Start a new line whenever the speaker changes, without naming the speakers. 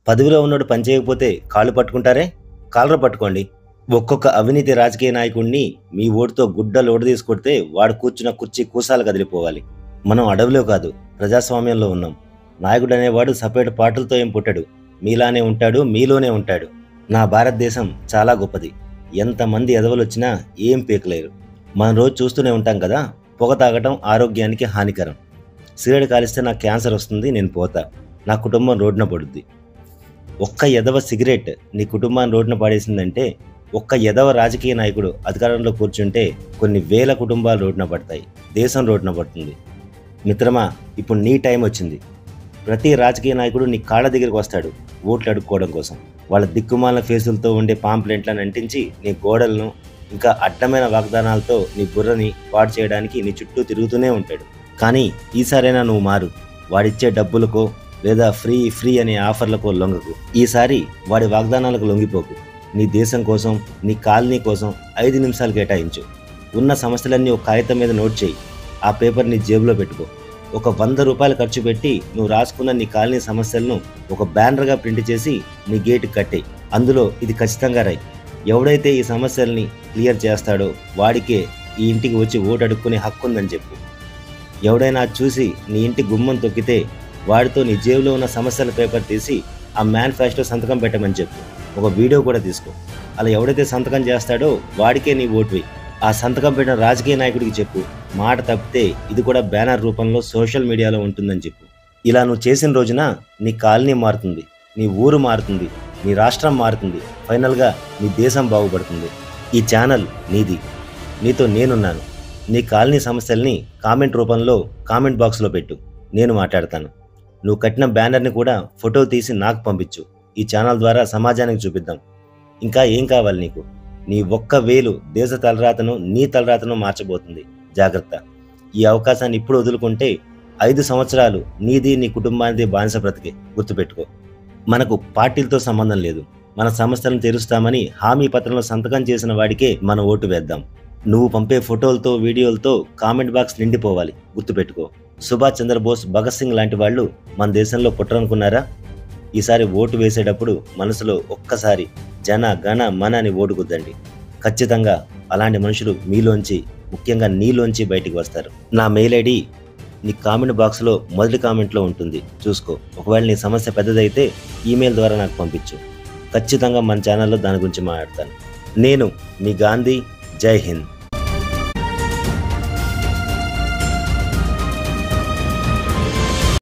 పదవిలో ఉన్నోడు పని చేయకపోతే కాళ్ళు పట్టుకుంటారే, కాలర పట్టుకోండి. ఒక్కొక్క అవినీతి రాజకీయ నాయకుడిని మీ ఓటుతో గుడ్డలు ఓడదీసుకొడితే వాడు కూర్చున్న కుర్చీ కూసాలు కదిలిపోవాలి. మనం అడవిలో కాదు, ప్రజాస్వామ్యంలో ఉన్నాం. నాయకుడు అనేవాడు సపరేట్ పార్టీలతో ఏం పుట్టడు, మీలానే ఉంటాడు, మీలోనే ఉంటాడు. నా భారతదేశం చాలా గొప్పది. ఎంతమంది ఎదవలొచ్చినా ఏం పీకలేరు. మనం రోజు చూస్తూనే ఉంటాం కదా, పొగ తాగటం ఆరోగ్యానికి హానికరం. సిగరెట్ కాలిస్తే నాకు క్యాన్సర్ వస్తుంది, నేను పోతా, నా కుటుంబం రోడ్డున పడుద్ది. ఒక్క ఎదవ సిగరెట్ నీ కుటుంబాన్ని రోడ్డున పడేసిందంటే, ఒక్క ఎదవ రాజకీయ నాయకుడు అధికారంలో కూర్చుంటే కొన్ని వేల కుటుంబాలు రోడ్డున పడతాయి, దేశం రోడ్డున పడుతుంది. మిత్రమా, ఇప్పుడు నీ టైం వచ్చింది. ప్రతి రాజకీయ నాయకుడు నీ కాళ్ళ దగ్గరికి వస్తాడు ఓట్లు అడుక్కోవడం కోసం. వాళ్ళ దిక్కుమాలిన ఫేసులతో ఉండే పాంప్లెంట్లను అంటించి నీ గోడలను ఇంకా అడ్డమైన వాగ్దానాలతో నీ బుర్రని పాడు చేయడానికి నీ చుట్టూ తిరుగుతూనే ఉంటాడు. కానీ ఈసారైనా నువ్వు మారు. వాడిచ్చే డబ్బులకో లేదా ఫ్రీ ఫ్రీ అనే ఆఫర్లకో లొంగకు. ఈసారి వాడి వాగ్దానాలకు లొంగిపోకు. నీ దేశం కోసం, నీ కాలనీ కోసం 5 నిమిషాలు కేటాయించు. ఉన్న సమస్యలన్నీ ఒక కాగితం మీద నోట్ చేయి. ఆ పేపర్ నీ జేబులో పెట్టుకో. ఒక 100 రూపాయలు ఖర్చు పెట్టి నువ్వు రాసుకున్న నీ కాలనీ సమస్యలను ఒక బ్యానర్గా ప్రింట్ చేసి నీ గేటుకి కట్టేయి. అందులో ఇది ఖచ్చితంగా రాయి. ఎవడైతే ఈ సమస్యల్ని క్లియర్ చేస్తాడో వాడికే ఈ ఇంటికి వచ్చి ఓటు అడుక్కునే హక్కు ఉందని చెప్పు. ఎవడైనా చూసి నీ ఇంటి గుమ్మం తొక్కితే వాడితో నీ జేబులో ఉన్న సమస్యల పేపర్ తీసి ఆ మేనిఫెస్టో సంతకం పెట్టమని చెప్పు. ఒక వీడియో కూడా తీసుకో. అలా ఎవడైతే సంతకం చేస్తాడో వాడికే నీ ఓటు వేయి. ఆ సంతకం పెట్టిన రాజకీయ నాయకుడికి చెప్పు, మాట తప్పితే ఇది కూడా బ్యానర్ రూపంలో సోషల్ మీడియాలో ఉంటుందని చెప్పు. ఇలా నువ్వు చేసిన రోజున నీ కాలనీ మారుతుంది, నీ ఊరు మారుతుంది, నీ రాష్ట్రం మారుతుంది, ఫైనల్గా నీ దేశం బాగుపడుతుంది. ఈ ఛానల్ నీది, నీతో నేనున్నాను. నీ కాలనీ సమస్యల్ని కామెంట్ రూపంలో కామెంట్ బాక్స్లో పెట్టు, నేను మాట్లాడతాను. నువ్వు కట్టిన బ్యానర్ని కూడా ఫోటో తీసి నాకు పంపించు. ఈ ఛానల్ ద్వారా సమాజానికి చూపిద్దాం. ఇంకా ఏం కావాలి నీకు? నీ ఒక్క వేలు దేశ తలరాతను, నీ తలరాతను మార్చబోతుంది. జాగ్రత్త. ఈ అవకాశాన్ని ఇప్పుడు వదులుకుంటే 5 సంవత్సరాలు నీది, నీ కుటుంబానిది బానిస బ్రతికే. గుర్తుపెట్టుకో. మనకు పార్టీలతో సంబంధం లేదు. మన సమస్యలను తీరుస్తామని హామీ పత్రంలో సంతకం చేసిన వాడికే మన ఓటు వేద్దాం. నువ్వు పంపే ఫోటోలతో, వీడియోలతో కామెంట్ బాక్స్ నిండిపోవాలి. గుర్తుపెట్టుకో. సుభాష్ చంద్రబోస్, భగత్ సింగ్ లాంటి వాళ్ళు మన దేశంలో పుట్టరనుకున్నారా? ఈసారి ఓటు వేసేటప్పుడు మనసులో ఒక్కసారి జన గణ మన అని ఓటు గుద్దండి. ఖచ్చితంగా అలాంటి మనుషులు మీలోంచి, ముఖ్యంగా నీలోంచి బయటికి వస్తారు. నా మెయిల్ ఐడి నీ కామెంట్ బాక్స్లో మొదటి కామెంట్లో ఉంటుంది, చూసుకో. ఒకవేళ నీ సమస్య పెద్దదైతే ఈమెయిల్ ద్వారా నాకు పంపించు. ఖచ్చితంగా మన ఛానల్లో దాని గురించి మాట్లాడతాను. నేను మీ గాంధీ. జై హింద్.